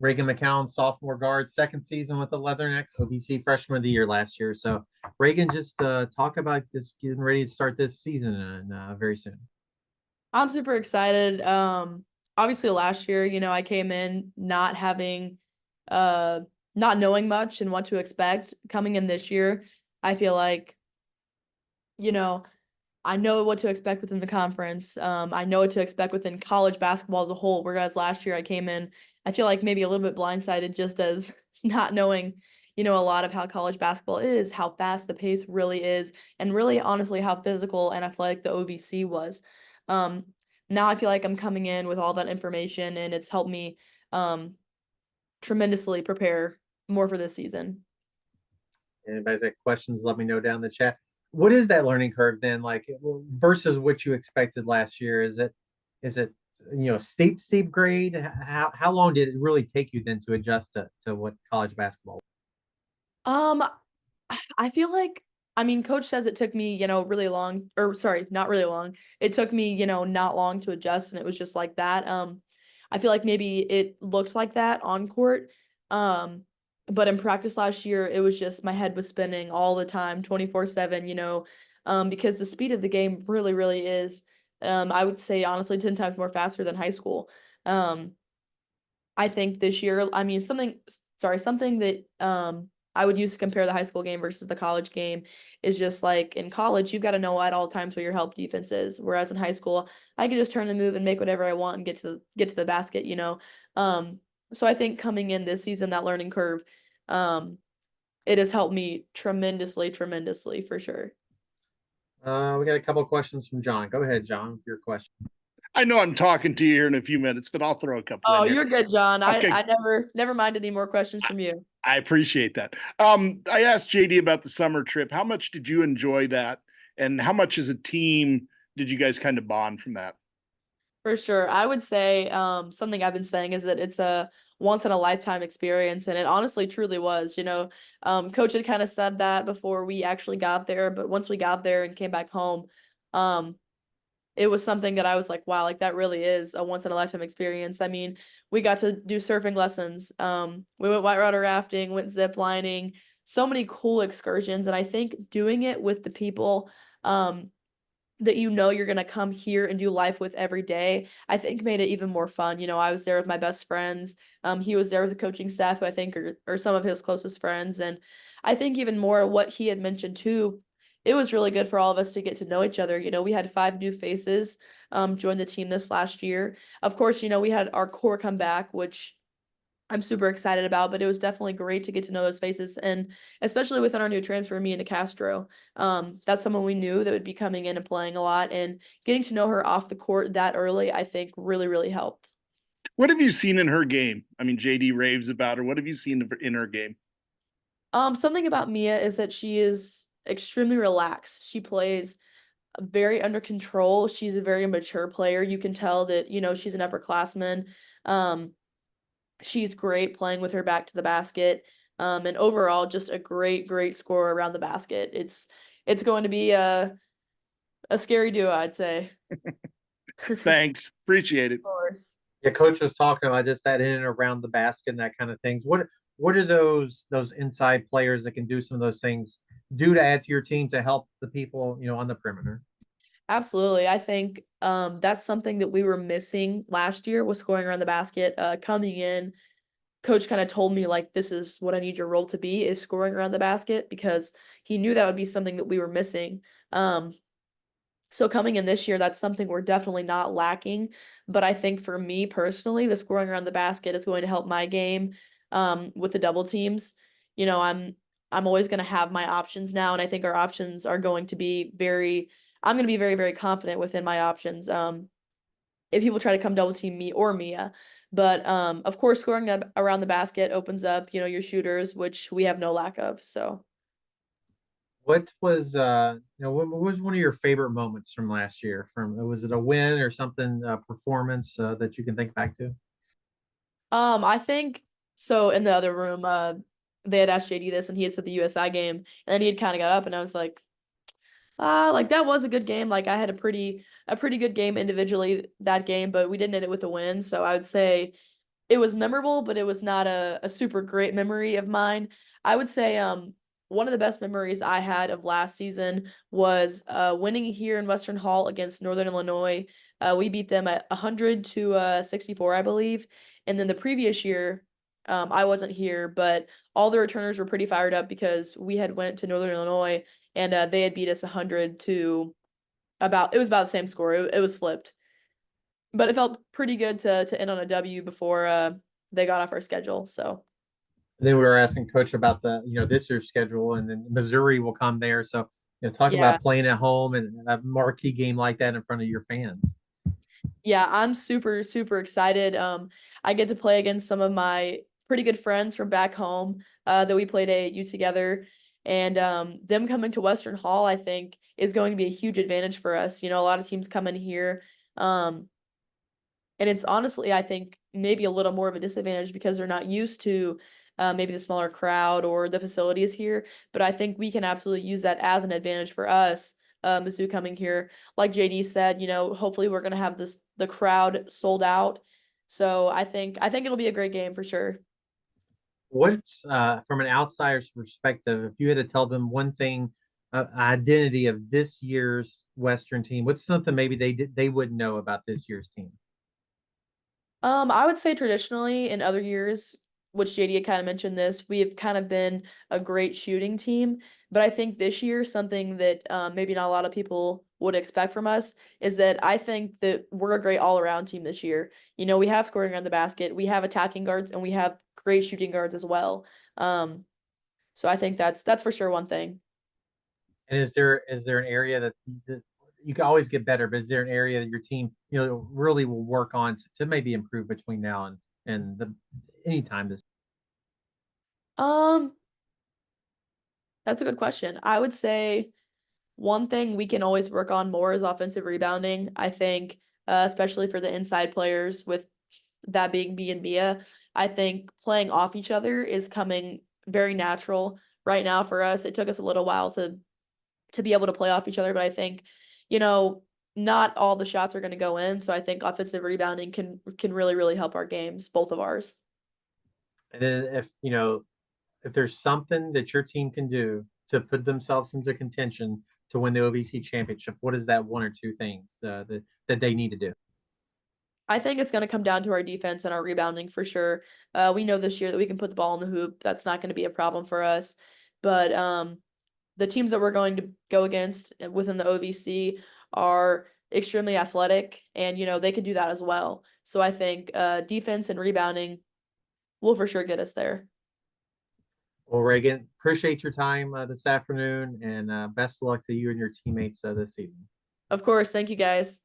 Raegan McCowan, sophomore guard, second season with the Leathernecks, OVC Freshman of the Year last year. So, Reagan, just talk about this getting ready to start this season and very soon. I'm super excited. Obviously last year, I came in not having uh not knowing much and what to expect. Coming in this year, I feel like, you know, I know what to expect within the conference. I know what to expect within college basketball as a whole. Whereas last year I came in, I feel like maybe a little bit blindsided just as not knowing, a lot of how college basketball is, how fast the pace really is, and really honestly how physical and athletic the OVC was. Um, Now I feel like I'm coming in with all that information and it's helped me um tremendously prepare more for this season. Anybody's got questions, let me know down in the chat. What is that learning curve then, like versus what you expected last year? Is it steep grade? How long did it really take you then to adjust to what college basketball? Um, I feel like, I mean, coach says it took me, really long, or sorry, not really long. It took me, not long to adjust, and it was just like that. I feel like maybe it looked like that on court. Um, but in practice last year, it was just my head was spinning all the time, 24/7, because the speed of the game really, really is, I would say honestly 10 times more faster than high school. Um, I think this year, I mean, something that I would use to compare the high school game versus the college game is just like in college, you've got to know at all times where your help defense is. Whereas in high school, I can just turn the move and make whatever I want and get to the basket. Um, so I think coming in this season, that learning curve, um, it has helped me tremendously, tremendously for sure. We got a couple of questions from John. Go ahead, John, with your question. I know I'm talking to you here in a few minutes, but I'll throw a couple Oh, in here. you're good, John. I, Okay, I never mind any more questions from you. I appreciate that. I asked JD about the summer trip. How much did you enjoy that? And how much as a team did you guys kind of bond from that? For sure. I would say something I've been saying is that it's a once in a lifetime experience, and it honestly truly was. Coach had kind of said that before we actually got there, but once we got there and came back home, um, it was something that I was like, wow, like that really is a once in a lifetime experience. I mean, we got to do surfing lessons. We went whitewater rafting, went zip lining, so many cool excursions, and I think doing it with the people um that you're gonna come here and do life with every day, I think made it even more fun. I was there with my best friends. He was there with the coaching staff, who I think are some of his closest friends. And I think even more what he had mentioned too, it was really good for all of us to get to know each other. We had 5 new faces join the team this last year. Of course, we had our core come back, which I'm super excited about, but it was definitely great to get to know those faces, and especially within our new transfer, Mia Castro. That's someone we knew that would be coming in and playing a lot, and getting to know her off the court that early, I think really, really helped. What have you seen in her game? I mean, JD raves about her. What have you seen in her game? Something about Mia is that she is extremely relaxed. She plays very under control. She's a very mature player. You can tell that, she's an upperclassman. Um, she's great playing with her back to the basket. And overall, just a great, great scorer around the basket. It's going to be a scary duo, I'd say. Of Thanks. Appreciate it. course. Yeah, coach was talking about just that in and around the basket and that kind of things. What are those inside players that can do some of those things do to add to your team to help the people on the perimeter? Absolutely. I think that's something that we were missing last year was scoring around the basket. Coming in, coach kind of told me like this is what I need your role to be is scoring around the basket because he knew that would be something that we were missing. So coming in this year, that's something we're definitely not lacking. But I think for me personally, the scoring around the basket is going to help my game with the double teams. I'm always going to have my options now, and I think our options are going to be very. I'm going to be very, very confident within my options. If people try to come double team me or Mia, but of course, scoring around the basket opens up, your shooters, which we have no lack of. So. What was one of your favorite moments from last year? From was it a win or something performance that you can think back to? I think so in the other room, they had asked JD this and he had said the USI game, and then he had kind of got up and I was like that was a good game. Like I had a pretty good game individually that game, but we didn't end it with a win. So I would say it was memorable, but it was not a super great memory of mine. I would say one of the best memories I had of last season was winning here in Western Hall against Northern Illinois. We beat them at 100 to 64, I believe. And then the previous year, I wasn't here, but all the returners were pretty fired up because we had went to Northern Illinois and they had beat us 100 to about, it was about the same score. It was flipped. But it felt pretty good to end on a W before they got off our schedule. So Then we were asking coach about the, this year's schedule, and then Missouri will come there. So, talk yeah. about playing at home and a marquee game like that in front of your fans. Yeah, I'm super, super excited. I get to play against some of my pretty good friends from back home that we played AAU together. And them coming to Western Hall, I think, is going to be a huge advantage for us. A lot of teams come in here. Um, and it's honestly, I think, maybe a little more of a disadvantage because they're not used to maybe the smaller crowd or the facilities here. But I think we can absolutely use that as an advantage for us, Mizzou coming here. Like JD said, hopefully we're gonna have the crowd sold out. So I think it'll be a great game for sure. What's from an outsider's perspective, if you had to tell them one thing, identity of this year's Western team, what's something maybe they wouldn't know about this year's team? I would say traditionally in other years, which JD had kind of mentioned this, we have kind of been a great shooting team. But I think this year, something that maybe not a lot of people would expect from us is that I think that we're a great all-around team this year. We have scoring around the basket, we have attacking guards, and we have great shooting guards as well. Um, so I think that's for sure one thing. And is there an area that you can always get better, but is there an area that your team, really will work on to maybe improve between now and the anytime this? Um, that's a good question. I would say one thing we can always work on more is offensive rebounding. I think, especially for the inside players, with that being me and Mia, I think playing off each other is coming very natural right now for us. It took us a little while to be able to play off each other, but I think, you know, not all the shots are going to go in. So I think offensive rebounding can really, really help our games, both of ours. And then if there's something that your team can do to put themselves into contention to win the OVC championship, what is that one or two things that they need to do? I think it's going to come down to our defense and our rebounding for sure. We know this year that we can put the ball in the hoop. That's not going to be a problem for us. But the teams that we're going to go against within the OVC are extremely athletic, and they can do that as well. So I think defense and rebounding will for sure get us there. Well, Reagan, appreciate your time this afternoon, and best of luck to you and your teammates this season. Of course, thank you guys.